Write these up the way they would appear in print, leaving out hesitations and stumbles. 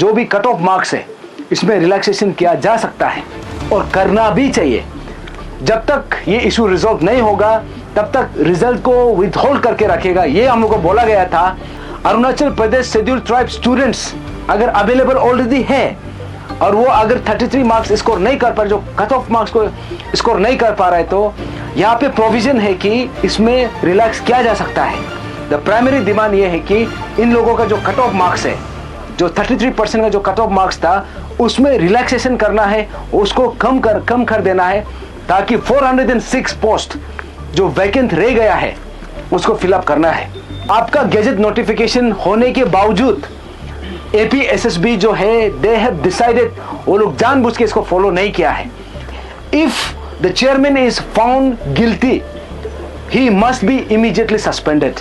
जो भी cut off marks है इसमें रिलैक्सेशन किया जा सकता है और करना भी चाहिए। जब तक ये इशू रिजॉल्व नहीं होगा तब तक रिजल्ट को विथहोल्ड करके रखेगा, ये हम लोग को बोला गया था। Arunachal Pradesh scheduled tribe students अगर अवेलेबल ऑलरेडी है और वो अगर 33 मार्क्स स्कोर नहीं कर पा रहे, जो कट ऑफ मार्क्स को स्कोर नहीं कर पा रहा है, तो यहाँ पे प्रोविजन है कि इसमें रिलैक्स किया जा सकता है। द प्राइमरी डिमांड ये है कि इन लोगों का जो कट ऑफ मार्क्स है, जो 33% का जो कट ऑफ मार्क्स था, उसमें रिलैक्सेशन करना है, उसको कम कर देना है, ताकि 406 पोस्ट जो वैकेंट रह गया है उसको फिलअप करना है। आपका गैजेट नोटिफिकेशन होने के बावजूद APSSB जो है, दे हैव डिसाइडेड, वो लोग जानबूझ के इसको फॉलो नहीं किया है। If the chairman is found guilty he must be immediately suspended.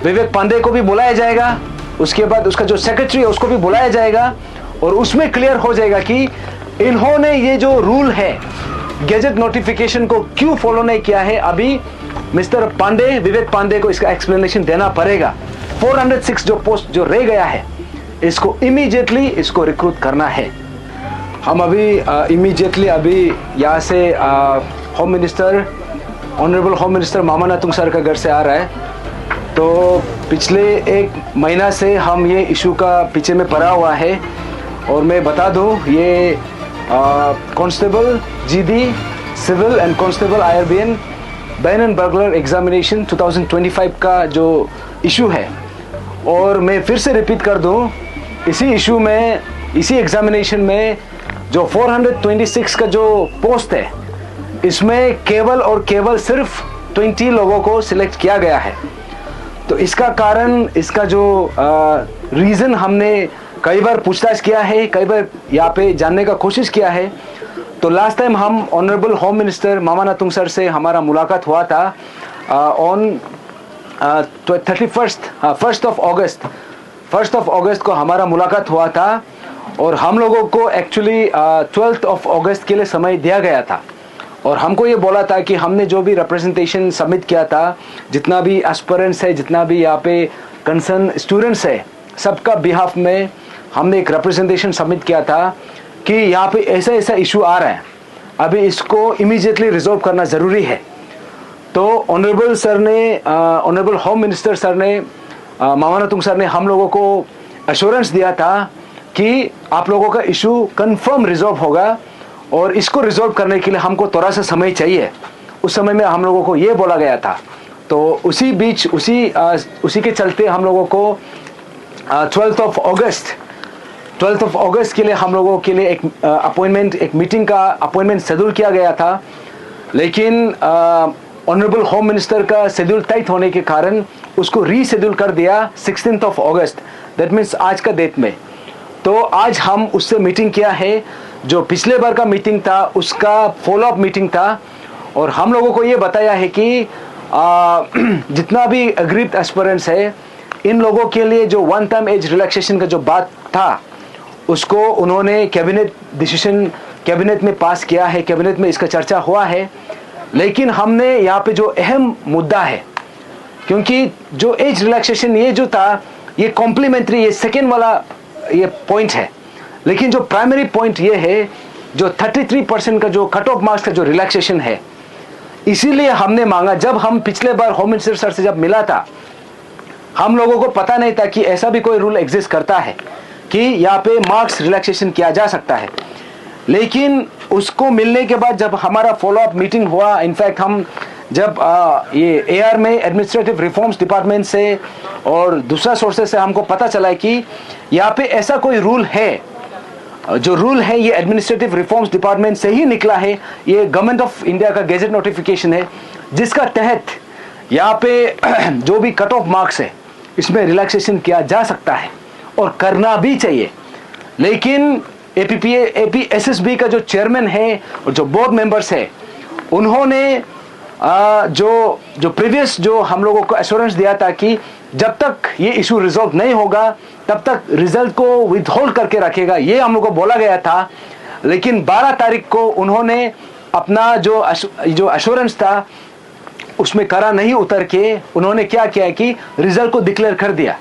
Vivek Pandey को भी बुलाया जाएगा, उसके बाद उसका जो सेक्रेटरी है उसको भी बुलाया जाएगा और उसमें क्लियर हो जाएगा कि इन्होंने ये जो रूल है गैजेट नोटिफिकेशन को क्यों फॉलो नहीं किया है। अभी मिस्टर पांडे, विवेक पांडे को इसका एक्सप्लेनेशन देना पड़ेगा। 406 जो पोस्ट जो रह गया है इसको इमीडिएटली इसको रिक्रूट करना है। हम अभी इमीडिएटली अभी यहाँ से home minister, honourable home minister Mama Natung sir का घर से आ रहा है। तो पिछले 1 महीना से हम ये इशू का पीछे में पड़ा हुआ है और मैं बता दूँ, ये constable GD civil and constable IRBN band and bugler examination 2025 का जो इशू है, और मैं फिर से रिपीट कर दूं, इसी इशू में, इसी एग्जामिनेशन में जो 426 का जो पोस्ट है, इसमें केवल और केवल सिर्फ 20 लोगों को सिलेक्ट किया गया है। तो इसका कारण, इसका जो रीज़न हमने कई बार पूछताछ किया है, कई बार यहाँ पे जानने का कोशिश किया है। तो लास्ट टाइम हम honourable home minister Mama Natung sir से हमारा मुलाकात हुआ था ऑन 1st ऑफ अगस्त को हमारा मुलाकात हुआ था और हम लोगों को एक्चुअली 12th ऑफ अगस्त के लिए समय दिया गया था और हमको ये बोला था कि हमने जो भी रिप्रेजेंटेशन सबमिट किया था, जितना भी एस्पिरेंट्स है, जितना भी यहाँ पे कंसर्न स्टूडेंट्स है, सबका बिहाफ में हमने एक रिप्रेजेंटेशन सबमिट किया था कि यहाँ पे ऐसा ऐसा इशू आ रहा है, अभी इसको इमीडिएटली रिजॉल्व करना ज़रूरी है। तो ऑनरेबल सर ने, ऑनरेबल होम मिनिस्टर सर ने, मामा नातुंग सर ने हम लोगों को एश्योरेंस दिया था कि आप लोगों का इशू कंफर्म रिजॉल्व होगा और इसको रिजॉल्व करने के लिए हमको थोड़ा सा समय चाहिए। उस समय में हम लोगों को ये बोला गया था। तो उसी बीच उसी के चलते हम लोगों को 12th ऑफ अगस्त के लिए हम लोगों के लिए एक मीटिंग का अपॉइंटमेंट शेड्यूल किया गया था, लेकिन ऑनरेबल होम मिनिस्टर का शेड्यूल टाइट होने के कारण उसको रीशेड्यूल कर दिया 16th of August, that means आज का डेट में। तो आज हम उससे मीटिंग किया है, जो पिछले बार का मीटिंग था उसका फॉलोअप मीटिंग था, और हम लोगों को ये बताया है कि जितना भी अग्रीड एस्पिरेंट्स है, इन लोगों के लिए जो वन टाइम एज रिलैक्सेशन का जो बात था उसको उन्होंने कैबिनेट में पास किया है, कैबिनेट में इसका चर्चा हुआ है। लेकिन हमने यहाँ पे जो अहम मुद्दा है, क्योंकि जो एज रिलैक्सेशन ये जो था ये कॉम्प्लीमेंट्री, ये सेकेंड वाला ये पॉइंट है, लेकिन जो प्राइमरी पॉइंट ये है जो 33% का जो कट ऑफ मार्क्स का जो रिलैक्सेशन है, इसीलिए हमने मांगा। जब हम पिछले बार होम मिनिस्टर सर से जब मिला था, हम लोगों को पता नहीं था कि ऐसा भी कोई रूल एग्जिस्ट करता है कि यहाँ पे मार्क्स रिलैक्सेशन किया जा सकता है। लेकिन उसको मिलने के बाद जब हमारा फॉलोअप मीटिंग हुआ, इनफैक्ट हम जब ये AR में एडमिनिस्ट्रेटिव रिफॉर्म्स डिपार्टमेंट से और दूसरा सोर्सेस से हमको पता चला है कि यहाँ पे ऐसा कोई रूल है, जो रूल है ये एडमिनिस्ट्रेटिव रिफॉर्म्स डिपार्टमेंट से ही निकला है, ये गवर्नमेंट ऑफ इंडिया का गैजेट नोटिफिकेशन है, जिसका तहत यहाँ पे जो भी कट ऑफ मार्क्स है इसमें रिलैक्सेशन किया जा सकता है और करना भी चाहिए। लेकिन APSSB का जो चेयरमैन है और जो बोर्ड मेंबर्स है, उन्होंने जो प्रीवियस जो हम लोगों को एश्योरेंस दिया था कि जब तक ये इशू रिजॉल्व नहीं होगा तब तक रिजल्ट को विथहोल्ड करके रखेगा, ये हम लोग को बोला गया था। लेकिन 12 तारीख को उन्होंने अपना जो एश्योरेंस था उसमें करा नहीं उतर के उन्होंने क्या किया कि रिजल्ट को डिक्लेयर कर दिया।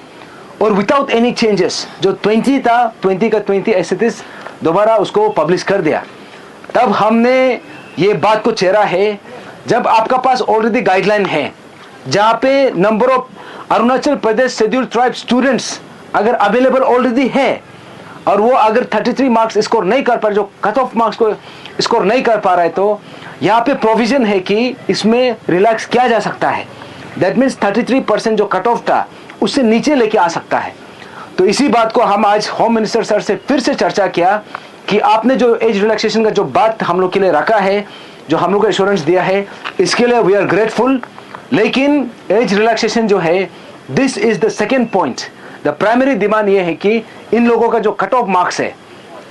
और विदाउट एनी चेंजेस जो 20 था 20 का 20 ऐसे थे दोबारा उसको पब्लिश कर दिया। तब हमने ये बात को चेरा है, जब आपका पास ऑलरेडी गाइडलाइन है जहाँ पे number of Arunachal Pradesh scheduled tribe students अगर अवेलेबल ऑलरेडी है और वो अगर 33 मार्क्स स्कोर नहीं कर पा रहे, जो कट ऑफ मार्क्स को स्कोर नहीं कर पा रहा है, तो यहाँ पे प्रोविजन है कि इसमें रिलैक्स किया जा सकता है। दैट मीन्स 33% जो कट ऑफ था उससे नीचे लेके आ सकता है। तो इसी बात को हम आज होम मिनिस्टर सर से फिर से चर्चा किया कि आपने जो एज रिलैक्सेशन का जो बात हम लोग के लिए रखा है, जो हम लोग को एश्योरेंस दिया है, इसके लिए वी आर ग्रेटफुल। लेकिन एज रिलैक्सेशन जो है, this is the second point. The primary demand ये है कि इन लोगों का जो कट ऑफ मार्क्स है,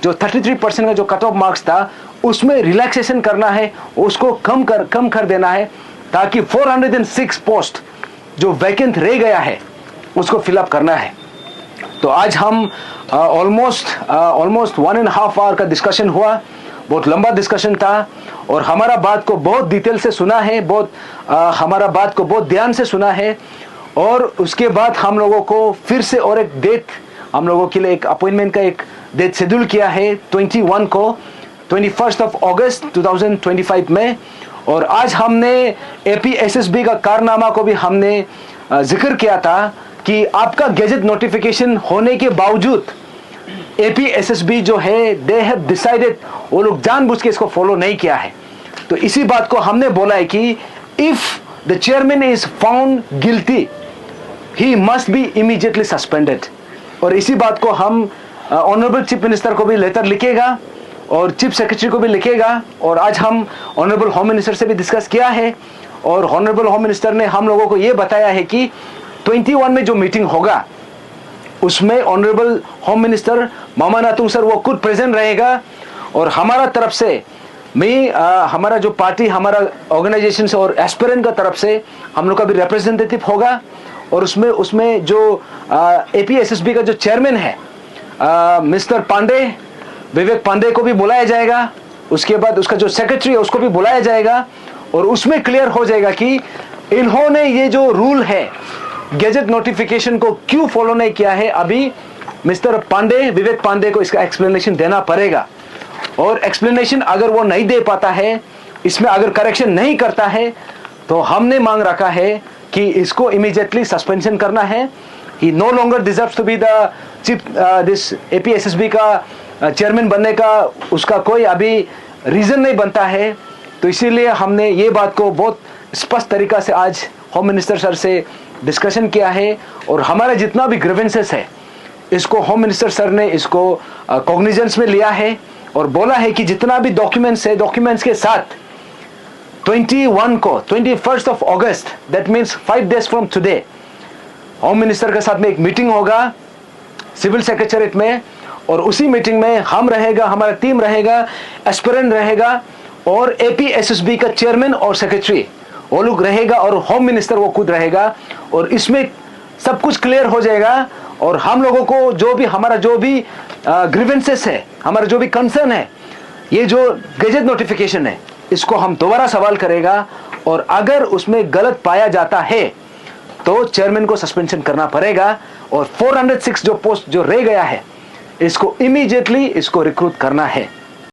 जो 33% का जो कट ऑफ मार्क्स था, उसमें रिलैक्सेशन करना है, उसको कम कर देना है, ताकि 406 पोस्ट जो वैकेंट रह गया है उसको फिलअप करना है। तो आज हम ऑलमोस्ट 1.5 आवर का डिस्कशन हुआ, बहुत लंबा डिस्कशन था और हमारा बात को बहुत डिटेल से सुना है, हमारा बात को बहुत ध्यान से सुना है। और उसके बाद हम लोगों को फिर से और एक डेट, हम लोगों के लिए एक अपॉइंटमेंट का एक डेट शेड्यूल किया है 21 को, 21 अगस्त 2025 में। और आज हमने APSSB का कारनामा को भी हमने जिक्र किया था कि आपका गैजेट नोटिफिकेशन होने के बावजूद APSSB जो है, दे हैव डिसाइडेड, वो लोग जानबूझ के इसको फॉलो नहीं किया है। तो इसी बात को हमने बोला है कि if the chairman is found guilty he must be immediately suspended. और इसी बात को हम ऑनरेबल चीफ मिनिस्टर को भी लेटर लिखेगा और चीफ सेक्रेटरी को भी लिखेगा। और आज हम ऑनरेबल होम मिनिस्टर से भी डिस्कस किया है और ऑनरेबल होम मिनिस्टर ने हम लोगों को ये बताया है कि 21 में जो मीटिंग होगा उसमें honourable home minister Mama Natung sir वो खुद प्रेजेंट रहेगा। और हमारा तरफ से हमारा जो पार्टी, हमारा ऑर्गेनाइजेशन से और एस्पिरेंट का तरफ से हम लोग का भी रिप्रेजेंटेटिव होगा। और उसमें जो APSSB का जो चेयरमैन है मिस्टर पांडे, विवेक पांडे को भी बुलाया जाएगा। उसके बाद उसका जो सेक्रेटरी है उसको भी बुलाया जाएगा और उसमें क्लियर हो जाएगा कि इन्होंने ये जो रूल है गैजेट नोटिफिकेशन को क्यों फॉलो नहीं किया है। अभी मिस्टर पांडे, विवेक पांडे को इसका एक्सप्लेनेशन देना पड़ेगा। और एक्सप्लेनेशन अगर वो नहीं दे पाता है, इसमें अगर करेक्शन नहीं करता है, तो हमने मांग रखा है कि इसको इमीडिएटली सस्पेंशन करना है। He no longer deserves to be the chief this APSSB का चेयरमैन बनने का उसका कोई अभी रीजन नहीं बनता है। तो इसीलिए हमने ये बात को बहुत स्पष्ट तरीका से आज होम मिनिस्टर सर से डिस्कशन किया है। और हमारा जितना भी ग्रीवेंसेस है इसको होम मिनिस्टर सर ने इसको कॉग्निजेंस में लिया है और बोला है कि जितना भी डॉक्यूमेंट्स है, डॉक्यूमेंट्स के साथ 21 को 21 अगस्त, that means 5 days from today, home minister के साथ में एक मीटिंग होगा सिविल सेक्रेटरीट में। और उसी मीटिंग में हम रहेगा, हमारा टीम रहेगा, एस्पिरेंट रहेगा और APSSB का चेयरमैन और सेक्रेटरी वो लोग रहेगा और होम मिनिस्टर वो खुद रहेगा। और इसमें सब कुछ क्लियर हो जाएगा और हम लोगों को जो भी हमारा जो भी ग्रीवेंसेस है, हमारा जो भी कंसर्न है, ये जो गैजेट नोटिफिकेशन है, इसको हम दोबारा सवाल करेगा। और अगर उसमें गलत पाया जाता है तो चेयरमैन को सस्पेंशन करना पड़ेगा। और 406 जो पोस्ट जो रह गया है इसको इमीडिएटली इसको रिक्रूट करना है।